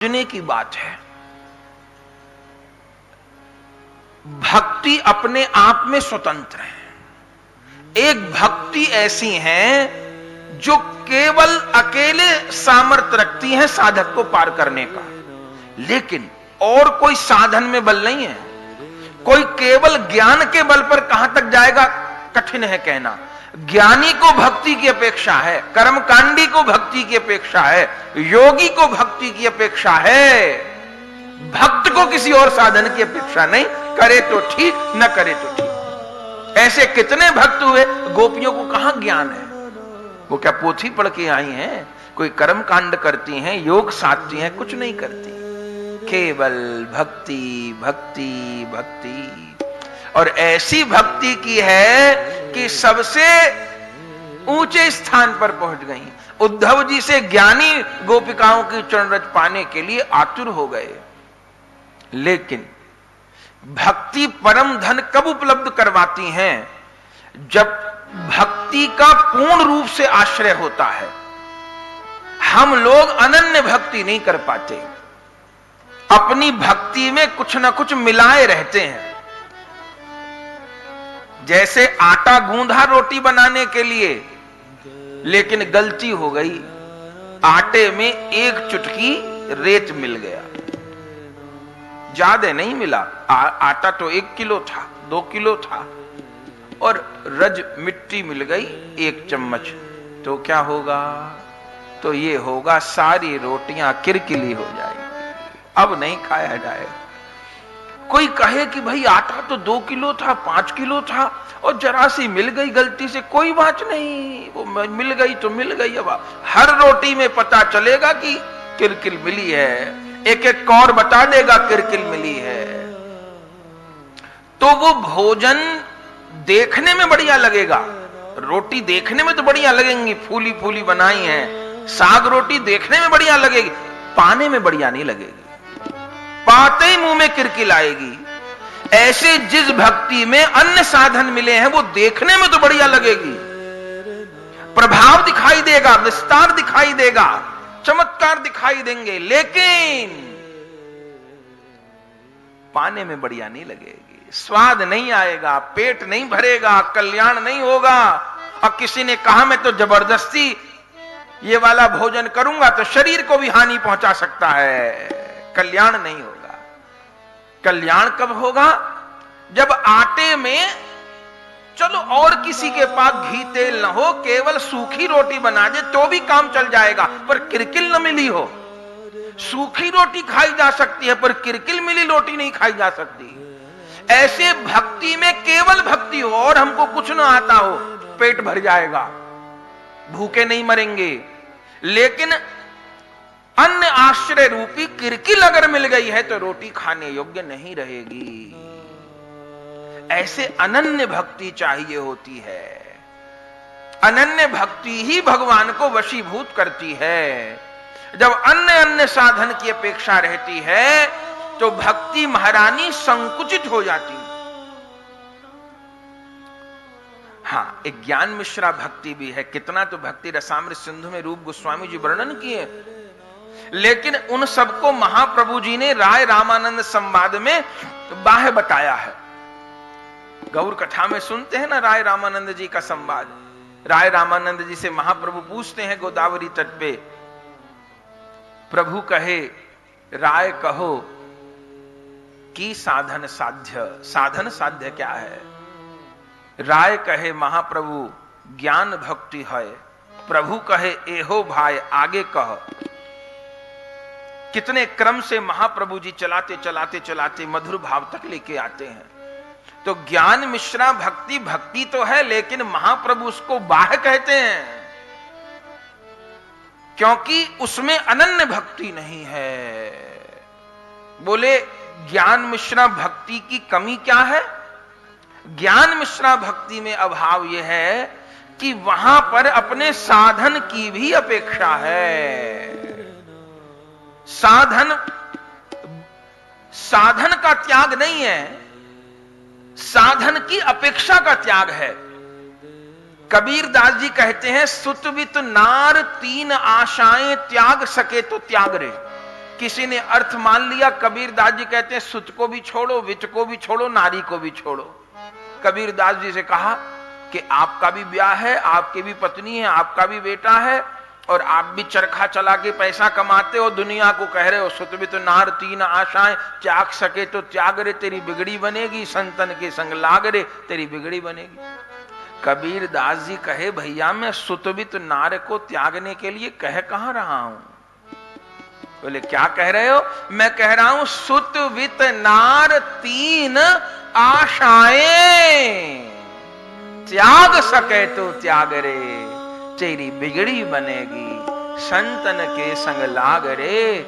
समझने की बात है। भक्ति अपने आप में स्वतंत्र है। एक भक्ति ऐसी है जो केवल अकेले सामर्थ्य रखती है साधक को पार करने का, लेकिन और कोई साधन में बल नहीं है। कोई केवल ज्ञान के बल पर कहां तक जाएगा कठिन है कहना। ज्ञानी को भक्ति की अपेक्षा है, कर्मकांडी को भक्ति की अपेक्षा है, योगी को भक्ति की अपेक्षा है। भक्त को किसी और साधन की अपेक्षा नहीं, करे तो ठीक न करे तो ठीक। ऐसे कितने भक्त हुए, गोपियों को कहां ज्ञान है। वो क्या पोथी पढ़ के आई हैं, कोई कर्म कांड करती हैं, योग साधती हैं, कुछ नहीं करती। केवल भक्ति भक्ति भक्ति। और ऐसी भक्ति की है कि सबसे ऊंचे स्थान पर पहुंच गई। उद्धव जी से ज्ञानी गोपिकाओं की चरणरज पाने के लिए आतुर हो गए, लेकिन भक्ति परम धन कब उपलब्ध करवाती हैं? जब भक्ति का पूर्ण रूप से आश्रय होता है। हम लोग अनन्य भक्ति नहीं कर पाते, अपनी भक्ति में कुछ ना कुछ मिलाए रहते हैं। जैसे आटा गूंधा रोटी बनाने के लिए, लेकिन गलती हो गई, आटे में एक चुटकी रेत मिल गया, ज्यादा नहीं मिला। आटा तो 1 किलो था, 2 किलो था, और रज मिट्टी मिल गई 1 चम्मच, तो क्या होगा? तो ये होगा सारी रोटियां किरकिली हो जाएगी, अब नहीं खाया जाएगा। कोई कहे कि भाई आटा तो 2 किलो था, 5 किलो था, और जरा सी मिल गई गलती से, कोई बात नहीं, वो मिल गई तो मिल गई। अब हर रोटी में पता चलेगा कि किरकिल मिली है, एक एक कौर बता देगा किरकिल मिली है। तो वो भोजन देखने में बढ़िया लगेगा, रोटी देखने में तो बढ़िया लगेंगी, फूली फूली बनाई है। साग रोटी देखने में बढ़िया लगेगी, पाने में बढ़िया नहीं लगेगी, पाते ही मुंह में किरकिल आएगी। ऐसे जिस भक्ति में अन्य साधन मिले हैं वो देखने में तो बढ़िया लगेगी, प्रभाव दिखाई देगा, विस्तार दिखाई देगा, चमत्कार दिखाई देंगे, लेकिन पाने में बढ़िया नहीं लगेगी, स्वाद नहीं आएगा, पेट नहीं भरेगा, कल्याण नहीं होगा। और किसी ने कहा मैं तो जबरदस्ती ये वाला भोजन करूंगा तो शरीर को भी हानि पहुंचा सकता है, कल्याण नहीं होगा। कल्याण कब होगा? जब आटे में चलो और किसी के पास घी तेल न हो, केवल सूखी रोटी बना दे तो भी काम चल जाएगा, पर किरकिल न मिली हो। सूखी रोटी खाई जा सकती है, पर किरकिल मिली रोटी नहीं खाई जा सकती। ऐसे भक्ति में केवल भक्ति हो और हमको कुछ न आता हो, पेट भर जाएगा, भूखे नहीं मरेंगे, लेकिन अन्य आश्रय रूपी किरकिल अगर मिल गई है तो रोटी खाने योग्य नहीं रहेगी। ऐसे अनन्य भक्ति चाहिए होती है। अनन्य भक्ति ही भगवान को वशीभूत करती है। जब अन्य अन्य साधन की अपेक्षा रहती है तो भक्ति महारानी संकुचित हो जाती। हाँ, एक ज्ञान मिश्रा भक्ति भी है। कितना तो भक्ति रसामृत सिंधु में रूप गोस्वामी जी वर्णन किए, लेकिन उन सबको महाप्रभु जी ने राय रामानंद संवाद में बाह्य बताया है। गौर कथा में सुनते हैं ना राय रामानंद जी का संवाद। राय रामानंद जी से महाप्रभु पूछते हैं गोदावरी तट पे, प्रभु कहे राय कहो कि साधन साध्य, साधन साध्य क्या है? राय कहे महाप्रभु ज्ञान भक्ति है। प्रभु कहे एहो भाई आगे कह। कितने क्रम से महाप्रभु जी चलाते चलाते चलाते मधुर भाव तक लेके आते हैं। तो ज्ञान मिश्रा भक्ति भक्ति तो है, लेकिन महाप्रभु उसको बाह्य कहते हैं, क्योंकि उसमें अनन्य भक्ति नहीं है। बोले ज्ञान मिश्रा भक्ति की कमी क्या है? ज्ञान मिश्रा भक्ति में अभाव यह है कि वहां पर अपने साधन की भी अपेक्षा है। साधन का त्याग नहीं है, साधन की अपेक्षा का त्याग है। कबीर दास जी कहते हैं सुतवित नार 3 आशाएं त्याग सके तो त्याग रे। किसी ने अर्थ मान लिया। कबीरदास जी कहते हैं सुत को भी छोड़ो, वित को भी छोड़ो, नारी को भी छोड़ो। कबीरदास जी से कहा कि आपका भी ब्याह है, आपकी भी पत्नी है, आपका भी बेटा है, और आप भी चरखा चला के पैसा कमाते हो, दुनिया को कह रहे हो सुत वित नार तीन आशाएं, त्याग सके तो त्याग रे तेरी बिगड़ी बनेगी, संतन के संग लाग रे तेरी बिगड़ी बनेगी। कबीरदास जी कहे भैया मैं सुत वित नार को त्यागने के लिए कह कहां रहा हूं। बोले क्या कह रहे हो? मैं कह रहा हूं सुत वित नार तीन आशाएं, त्याग सके तो त्याग रे तेरी बिगड़ी बनेगी, संतन के संग लाग रे